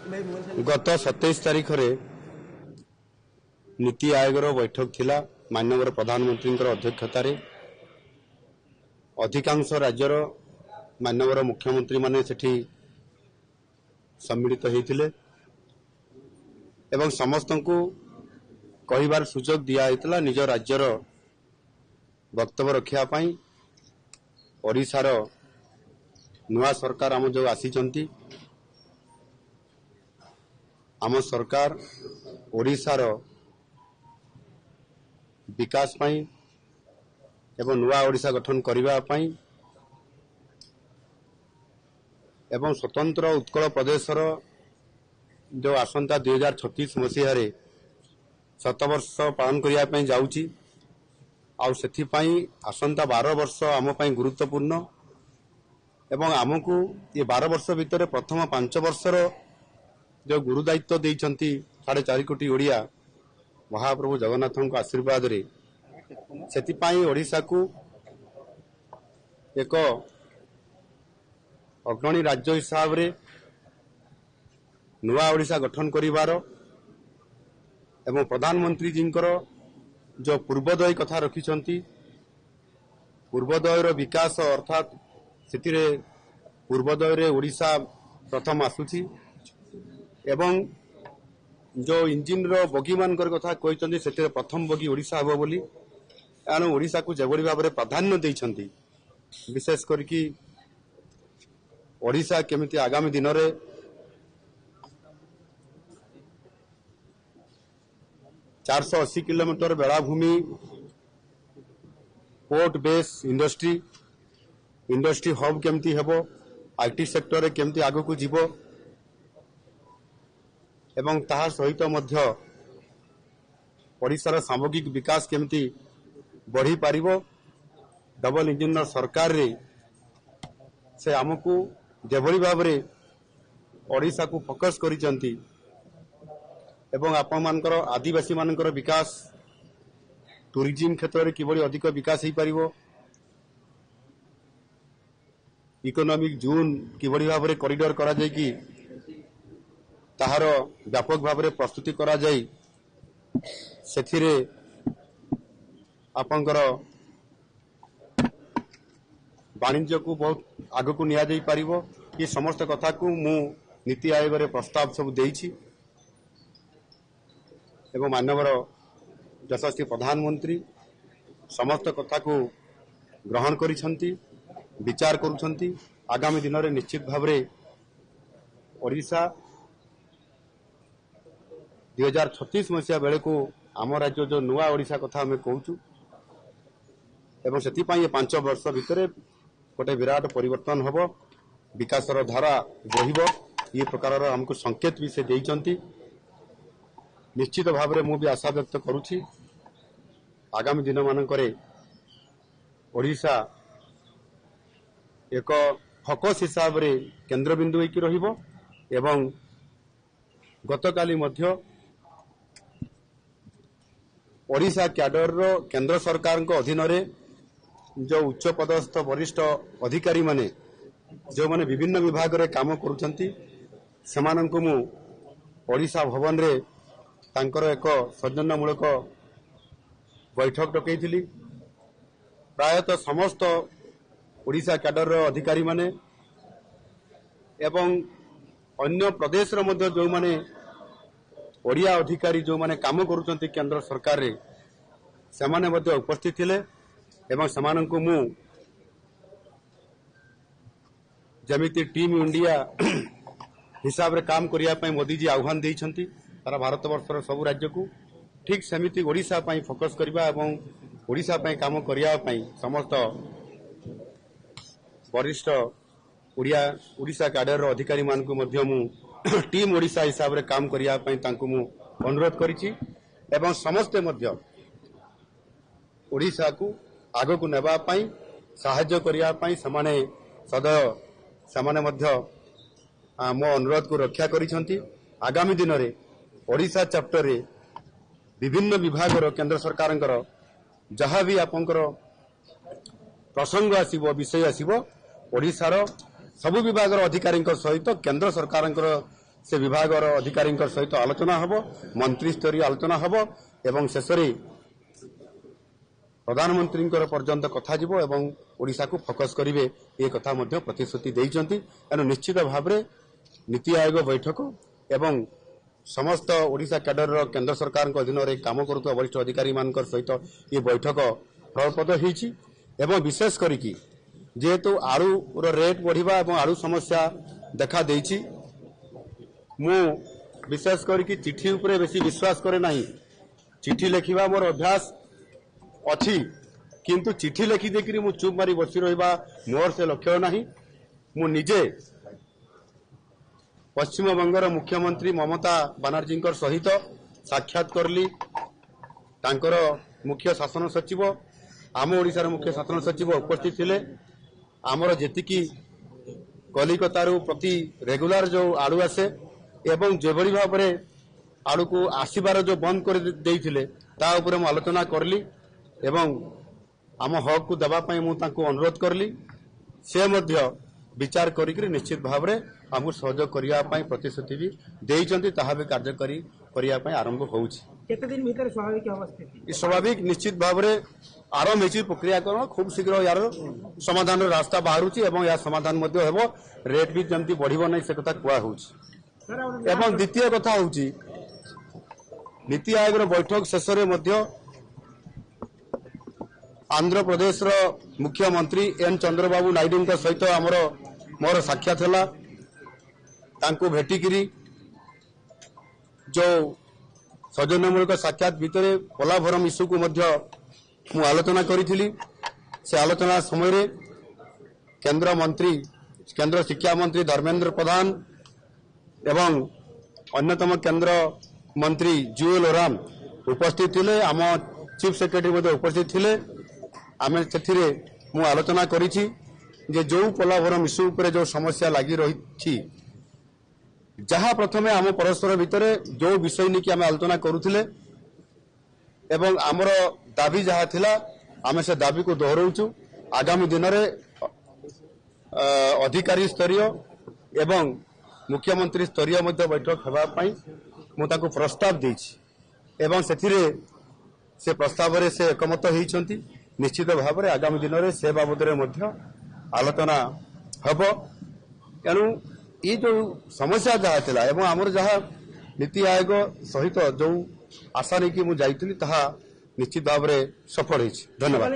गत 27 तारीख रे नीति आयोगर बैठक थिला माननीय प्रधानमंत्री अध्यक्षतार अधिकांश राज्यर माननीय मुख्यमंत्री माने सेठी सम्मिलित होते एवं समस्त को कहिबार सुजोग दिया होता निज राज्यर वक्तव्य रखापी ओडिशार नुआ सरकार आम जो आसीचंती आम सरकार ओडिशार विकास पाई एवं नुआ ओडिशा गठन करबा पाई एवं स्वतंत्र उत्कल प्रदेशर जो आसंता 2036 मसीह 7 वर्ष पालन करने जाऊँगी आसंता 12 वर्ष आम गुरुत्वपूर्ण एवं आमको ये 12 वर्ष भितर प्रथम 5 वर्षर जो गुरुदायित्व देइछंती 4.5 कोटी ओडिया महाप्रभु जगन्नाथ आशीर्वाद रे सेतिपाई ओडिशा को एक अग्रणी राज्य हिसाब रे नुआ ओडिशा गठन करिवार एवं प्रधानमंत्री जींकर जो पूर्वोदय कथा रखिछंती पूर्वोदयर विकास अर्थात सेतिरे पूर्वोदय रे ओडिशा प्रथम आसुची एवं जो इंजिन रो बगी मान कथा कहते से प्रथम बगी ओडिशा हे बोली एणु ओडिशा को जेभली भाव में प्राधान्य देइछंती विशेष करके ओडिशा केमिति आगामी दिन रे चारशह 80 किलोमीटर बेलाभूमि पोर्ट बेस इंडस्ट्री हब केमती हेबो आईटी सेक्टर रे केमती आगो को जीवो एवं ताहा सहित मध्य ओडिशार सामग्रिक विकास केमती बढ़ी पारिबो डबल इंजिन सरकार रे से आमको जेभली भाव में ओडिशा को फोकस करिसंती एवं आपण मानकर आदिवासी मानकर विकास टूरिज्म क्षेत्र में किभली अधिक विकास हो पारिबो इकोनॉमिक जोन किभली भाव में कॉरिडोर करा जाय कि ताहार व्यापक भाव में प्रस्तुति करा जाय सेथिरे आपनकर वाणिज्य को बहुत आग को निया जाय पारिबो ये समस्त कथा को मु नीति आयोग रे प्रस्ताव सब देइछि एवं माननीय यशस्वी प्रधानमंत्री समस्त कथा को ग्रहण करिसंती विचार करुछंती आगामी दिन में निश्चित भाव में ओडिशा 2036 मसीहा बेले को आम राज्य जो नुआ ओडिशा कथा आम कहूँ एवं से 5 वर्ष भितर गोटे विराट परिवर्तन हम विकासर धारा बहिब ये प्रकार आमको संकेत भी से देइचंती निश्चित भाव में मुझे आशा व्यक्त करुछि आगामी दिन मानकरे ओडिशा एक फोकस हिसाब रे केंद्र बिंदु होइकी रहिबो एवं गतकाली मध्य ओडिशा कैडर रो केंद्र सरकार को अधीन रे जो उच्च पदस्थ वरिष्ठ अधिकारी माने जो माने विभिन्न विभाग रे काम करूछंती सेमानंको मु ओडिशा भवन रे तांकर एक सौजन्यमूलक बैठक डकैथिली प्रायतः समस्त ओडिशा कैडर रो अधिकारी माने एवं अन्य प्रदेश रो मध्य जो माने ओडिया अधिकारी जो माने काम करूछंती केंद्र सरकार रे सेमाने मध्य उपस्थित थिले एवं सेमानंको मु जमिति टीम इंडिया हिसाब रे काम करिया पई मोदी जी आह्वान देइछंती सारा भारत वर्षर सब राज्य को ठीक सेमिति ओडिशा पई फोकस करबा एवं ओडिशा पई काम करिया पई समस्त वरिष्ठ ओडिशा कैडर रो अधिकारी मान को मध्य मु टीम ओडिशा हिसाब रे काम करिया पई तांको मु अनुरोध करिछि एवं समस्त मध्य ओडिशा को आगो को नेबा पई सहायता करिया पई समाने सदैव समाने मध्य मो अनुरोध को रक्षा करिसंती आगामी दिन रे ओडिशा चैप्टर रे विभिन्न विभाग रो केंद्र सरकार जहाँ भी आपंकर प्रसंग आसीबो विषय आसीबो ओडिशार सबु विभाग अधिकारी सहित केंद्र सरकार से विभाग अधिकारी सहित आलोचना हम मंत्री स्तरीय आलोचना हम एवं शेष प्रधानमंत्री पर्यंत कथा जीव एवं ओडिशा को फोकस करेंगे ये कथा प्रतिश्रुति देइचंती। एनु निश्चित भाव में नीति आयोग बैठक एवं समस्त ओडिशा कैडर केंद्र सरकार अधीन में काम करुवा वरिष्ठ अधिकारी सहित ये बैठक फलप्रद होईछि एवं विशेष करिकी जेहेतु आलू रेट बढ़िबा एवं आलू समस्या देखा देइछि मु विशेष करिकी चिठी उपरे बेसी विश्वास करे नाही। चिठी लेखिबा मोर अभ्यास अच्छी किंतु चिठी लिखि देकरी मु चुप मारी बसी रहिबा मोर से लक्ष्य नाही। मु निजे पश्चिम बंगर मुख्यमंत्री ममता बनर्जी सहित साक्षात करली तांकर मुख्य शासन सचिव आम ओडिशार मुख्य शासन सचिव उपस्थित थिले। आमर जेतिकी कलिकतारू प्रति रेगुलर जो आलू आसे एवं जेभली भाव में आलू को आसबार जो बंद कर देइथिले ता उपरे मु आलोचना करली एवं आम हक को देवाई मुझे अनुरोध करली से मध्य विचार करी निश्चित भाव में आमको सहयोग करने प्रतिश्रुति भी देइचंती ताहा भी कार्यकारी करने आरंभ होती स्वाभाविक निश्चित भाव में आरंभ होती प्रक्रियाकरण खूब शीघ्र यार समाधान रास्ता बाहर या समाधान हेब रेट भी जमती बढ़िबो नहीं से कथा कुआ होउछि। एवं द्वितीय कथा होउछि नीति आयोग बैठक शेष आंध्र प्रदेश मुख्यमंत्री एन चंद्रबाबू नायडू सहित आमर मोर साक्षात है तांको भेटिकी जो सौजन्यमूलक साक्षात भितर पोलाभरम इश्यू को मु आलोचना करी से आलोचना समय केंद्र शिक्षा मंत्री धर्मेंद्र प्रधान एवं अन्यतम केंद्र मंत्री जुएल ओराम उपस्थित थे आम चीफ सेक्रेटरी उपस्थित थे आम से मु आलोचना करी जो पोलाभरम इश्यू पर जो समस्या लगी रही जहाँ प्रथमे आम परस्पर भितर जो विषय नहीं कि आम आलोचना करुले एवं आमर दाबी जहाँ थिला आम से दाबी को दोहराऊँ आगामी दिन में अधिकारी स्तरीय एवं मुख्यमंत्री स्तरीय बैठक होगापाई मुझे प्रस्ताव देछि एवं से प्रस्ताव में से एकमत होती निश्चित भाव में आगामी दिन में से बाबद आलोचना हम तेणु ये जो समस्या जहाँ थिला एवं आमर जहाँ नीति आयोग सहित जो आशा नहीं कि मुझे निश्चित भाव में सफल होइछि। धन्यवाद।